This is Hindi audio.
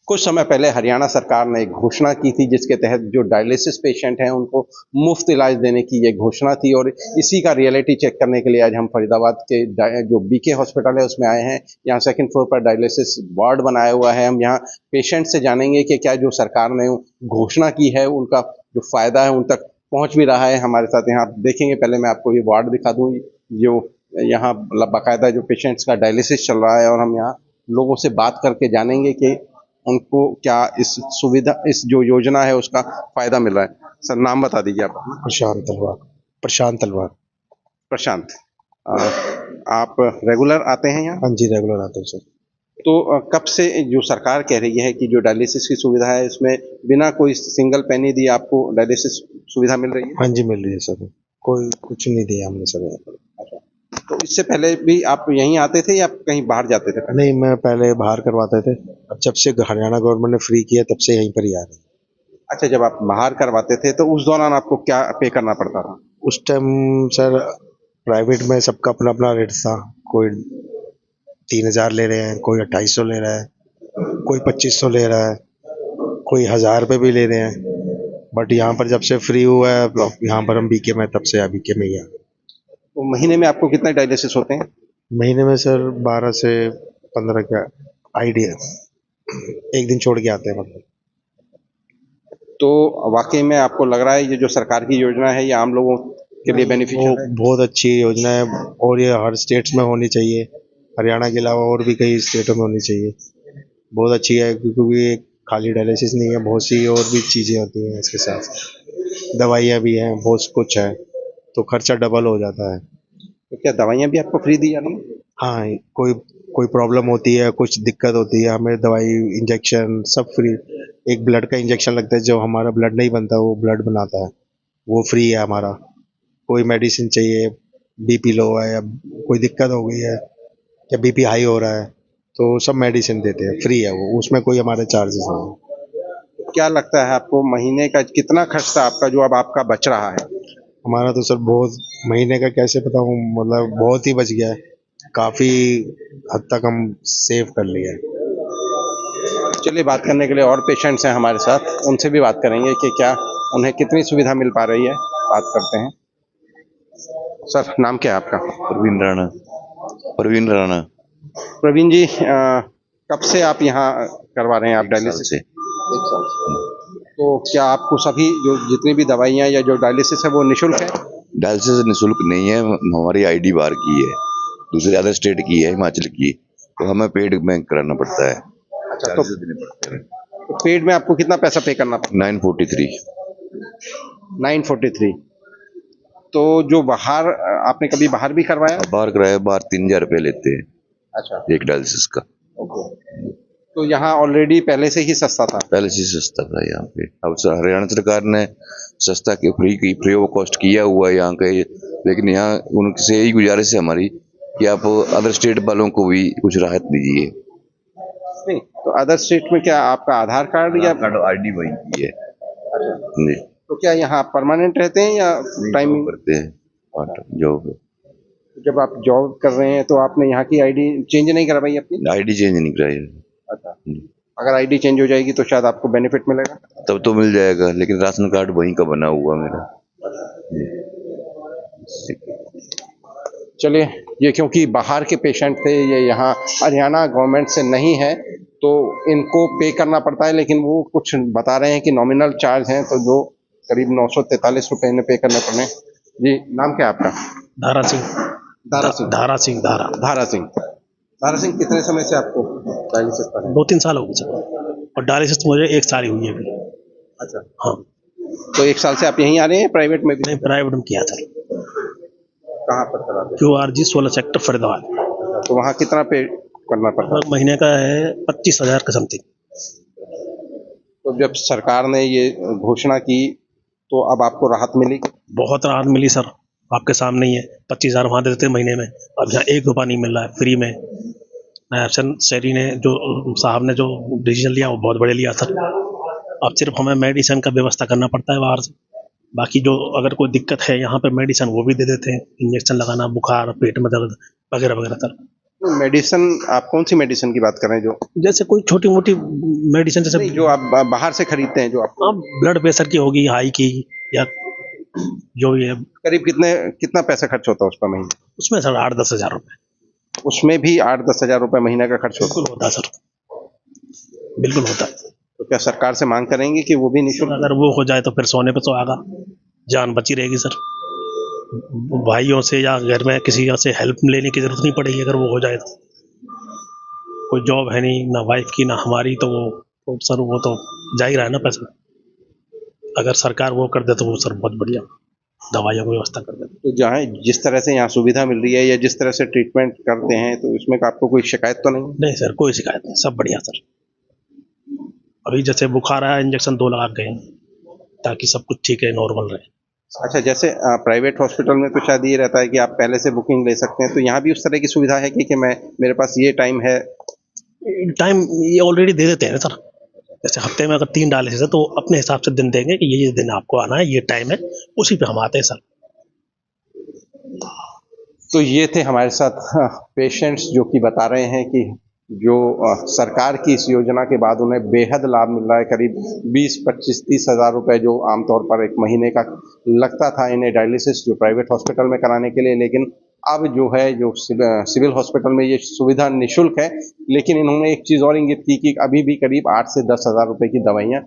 कुछ समय पहले हरियाणा सरकार ने एक घोषणा की थी जिसके तहत जो डायलिसिस पेशेंट हैं उनको मुफ्त इलाज देने की ये घोषणा थी और इसी का रियलिटी चेक करने के लिए आज हम फरीदाबाद के जो बीके हॉस्पिटल है उसमें आए हैं। यहाँ सेकंड फ्लोर पर डायलिसिस वार्ड बनाया हुआ है। हम यहाँ पेशेंट से जानेंगे कि क्या जो सरकार ने घोषणा की है उनका जो फायदा है उन तक पहुँच भी रहा है। हमारे साथ यहाँ देखेंगे, पहले मैं आपको ये वार्ड दिखा दूँ जो यहाँ बाकायदा जो पेशेंट्स का डायलिसिस चल रहा है और हम यहाँ लोगों से बात करके जानेंगे कि उनको क्या इस सुविधा, इस जो योजना है उसका फायदा मिल रहा है। सर नाम बता दीजिए आप। प्रशांत तलवार। प्रशांत तलवार। प्रशांत, आप रेगुलर आते हैं यहाँ? हाँ जी, रेगुलर आते हैं सर। तो कब से जो सरकार कह रही है कि जो डायलिसिस की सुविधा है इसमें बिना कोई सिंगल पेनी दिए आपको डायलिसिस सुविधा मिल रही है? हाँ जी, मिल रही है सर। कोई कुछ नहीं दिया हमने सर। तो इससे पहले भी आप यहीं आते थे या कहीं बाहर जाते थे? नहीं, मैं पहले बाहर करवाते थे। अब जब से हरियाणा गवर्नमेंट ने फ्री किया तब से यहीं पर ही आ रहे हैं। अच्छा, जब आप बाहर करवाते थे तो उस दौरान आपको क्या पे करना पड़ता था? उस टाइम सर प्राइवेट में सबका अपना अपना रेट था। कोई 3000 ले रहे हैं, कोई 2800 ले रहा है, कोई 2500 ले रहा है, कोई 1000 रुपये भी ले रहे हैं। बट यहाँ पर जब से फ्री हुआ है, यहाँ पर हम बीके में, तब से बीके में ही आ। तो महीने में आपको कितने डायलिसिस होते हैं? महीने में सर 12 से 15 का आइडिया, एक दिन छोड़ के आते हैं मतलब। तो वाकई में आपको लग रहा है ये जो सरकार की योजना है ये आम लोगों के लिए बेनिफिशियल है? बहुत अच्छी योजना है और ये हर स्टेट्स में होनी चाहिए। हरियाणा के अलावा और भी कई स्टेटों में होनी चाहिए। बहुत अच्छी है क्योंकि खाली डायलिसिस नहीं है, बहुत सी और भी चीज़ें होती हैं इसके साथ। दवाइयाँ भी हैं, बहुत कुछ है, तो खर्चा डबल हो जाता है। तो क्या दवाइयाँ भी आपको फ्री दी जा रही हैं? हाँ, कोई प्रॉब्लम होती है, कुछ दिक्कत होती है, हमें दवाई, इंजेक्शन सब फ्री। एक ब्लड का इंजेक्शन लगता है, जो हमारा ब्लड नहीं बनता वो ब्लड बनाता है, वो फ्री है हमारा। कोई मेडिसिन चाहिए, बीपी लो है या कोई दिक्कत हो गई है या बीपी हाई हो रहा है, तो सब मेडिसिन देते हैं, फ्री है वो, उसमें कोई हमारे चार्जेस नहीं। क्या लगता है आपको महीने का कितना खर्च था आपका जो अब आपका बच रहा है? हमारा तो सर बहुत, महीने का कैसे बताऊँ, मतलब बहुत ही बच गया है। काफ़ी हद तक हम सेव कर लिया है। चलिए, बात करने के लिए और पेशेंट्स हैं हमारे साथ, उनसे भी बात करेंगे कि क्या उन्हें कितनी सुविधा मिल पा रही है। बात करते हैं। सर नाम क्या है आपका? प्रवीण राणा। प्रवीण राणा। प्रवीण जी, कब से आप यहाँ करवा रहे हैं आप डायलिसिस? से 1 साल से। तो क्या आपको सभी जो जितनी भी दवाइयाँ या जो डायलिसिस है वो निःशुल्क है? डायलिसिस निःशुल्क नहीं है, हमारी आईडी बाहर की है, दूसरे अदर स्टेट की है, हिमाचल की, तो हमें पेड में कराना पड़ता है। अच्छा, तो पेड में आपको कितना पैसा पे करना पड़ता है? 943। 943। तो जो बाहर, आपने कभी बाहर भी करवाया? बाहर कराया, बाहर 3000 रुपये लेते हैं। अच्छा, एक डायलिसिस का। ओके। तो यहाँ ऑलरेडी पहले से ही सस्ता था? पहले से सस्ता था यहाँ पे। अब हरियाणा सरकार ने सस्ता के फ्री ऑफ कॉस्ट किया हुआ है यहाँ के, लेकिन यहाँ उनसे यही गुजारिश है हमारी कि आप अदर स्टेट वालों को भी कुछ राहत दीजिए। नहीं, तो अदर स्टेट में क्या आपका आधार कार्ड या आईडी वही की है जी। तो क्या यहाँ परमानेंट रहते हैं या टाइमिंग करते हैं जॉब? जब आप जॉब कर रहे हैं तो आपने यहाँ की आईडी चेंज नहीं करवाई अपनी? आईडी चेंज नहीं कराई। अच्छा, अगर आईडी चेंज हो जाएगी तो शायद आपको बेनिफिट मिलेगा? तब तो मिल जाएगा, लेकिन राशन कार्ड वहीं का बना हुआ मेरा। चलिए, ये क्योंकि बाहर के पेशेंट थे, ये यहाँ हरियाणा गवर्नमेंट से नहीं है तो इनको पे करना पड़ता है, लेकिन वो कुछ बता रहे हैं कि नॉमिनल चार्ज हैं, तो जो करीब 943 रुपये इन्हें पे करने पड़े। जी, नाम क्या है आपका? धारा सिंह। धारा सिंह। धारा सिंह। धारा धारा सिंह। धारा सिंह, कितने समय से आपको डायलिसिस पर है? 2-3 साल हो गए सर, और डायलिसिस मुझे 1 साल ही हुई है अभी। अच्छा, हाँ। तो 1 साल से आप यहीं आ रहे हैं, प्राइवेट में भी? नहीं, प्राइवेट में किया था। कहाँ पर करा थे? QRG 16 sector Faridabad. तो वहाँ कितना पे करना पड़ता है? महीने का है 25,000 का समथिंग। तो जब सरकार ने ये घोषणा की तो अब आपको राहत मिली? बहुत राहत मिली सर, आपके सामने ही है। 25,000 वहाँ देते महीने में, अब यहाँ 1 रुपया नहीं मिल रहा है फ्री में। नायब सैरी ने जो साहब ने जो डिसीजन लिया वो बहुत बड़े लिया सर। अब सिर्फ हमें मेडिसिन का व्यवस्था करना पड़ता है बाहर से, बाकी जो अगर कोई दिक्कत है यहाँ पे मेडिसिन वो भी दे देते हैं, इंजेक्शन लगाना, बुखार, पेट में दर्द वगैरह वगैरह सर। मेडिसिन, आप कौन सी मेडिसिन की बात कर रहे हैं जो जैसे कोई छोटी मोटी मेडिसिन जैसे नहीं, जो आप बाहर से खरीदते हैं, जो आप ब्लड प्रेशर की होगी, हाई की, या जो भी है, करीब कितना पैसा खर्च होता है उस पर महीने? उसमें सर 8-10 हजार रुपये उसमें भी 8-10 हजार रुपए महीने का खर्च होता बिल्कुल होता है सर, बिल्कुल होता है। है। तो क्या सरकार से मांग करेंगे कि वो भी निःशुल्क? अगर वो हो जाए तो फिर सोने पे सुहागा, जान बची रहेगी सर। भाइयों से या घर में किसी से हेल्प लेने की जरूरत नहीं पड़ेगी अगर वो हो जाए तो। कोई जॉब है नहीं, ना वाइफ की ना हमारी, तो सर वो तो जा ही रहा है ना पैसा। अगर सरकार वो कर दे तो वो सर बहुत बढ़िया दवाइयों की व्यवस्था कर दे। तो जहाँ जिस तरह से यहाँ सुविधा मिल रही है या जिस तरह से ट्रीटमेंट करते हैं, तो इसमें का आपको कोई शिकायत तो नहीं? नहीं सर, कोई शिकायत नहीं, सब बढ़िया सर। अभी जैसे बुखार आया, इंजेक्शन 2 लगा गए ताकि सब कुछ ठीक है, नॉर्मल रहे। अच्छा, जैसे प्राइवेट हॉस्पिटल में तो शायद ये रहता है कि आप पहले से बुकिंग ले सकते हैं, तो यहाँ भी उस तरह की सुविधा है कि मैं मेरे पास ये टाइम है? टाइम ये ऑलरेडी दे देते हैं ना सर। जैसे हफ्ते में अगर 3 डायलिसिस है तो अपने हिसाब से दिन देंगे कि ये दिन आपको आना है, ये टाइम है, उसी पे हम आते हैं सर। तो ये थे हमारे साथ पेशेंट्स जो कि बता रहे हैं कि जो सरकार की इस योजना के बाद उन्हें बेहद लाभ मिल रहा है। करीब 20, 25, 30 हजार रुपए जो आमतौर पर एक महीने का लगता था इन्हें डायलिसिस जो प्राइवेट हॉस्पिटल में कराने के लिए, लेकिन अब जो है जो सिविल हॉस्पिटल में ये सुविधा निःशुल्क है। लेकिन इन्होंने एक चीज़ और इंगित की कि अभी भी करीब 8 से 10 हजार रुपए की दवाइयाँ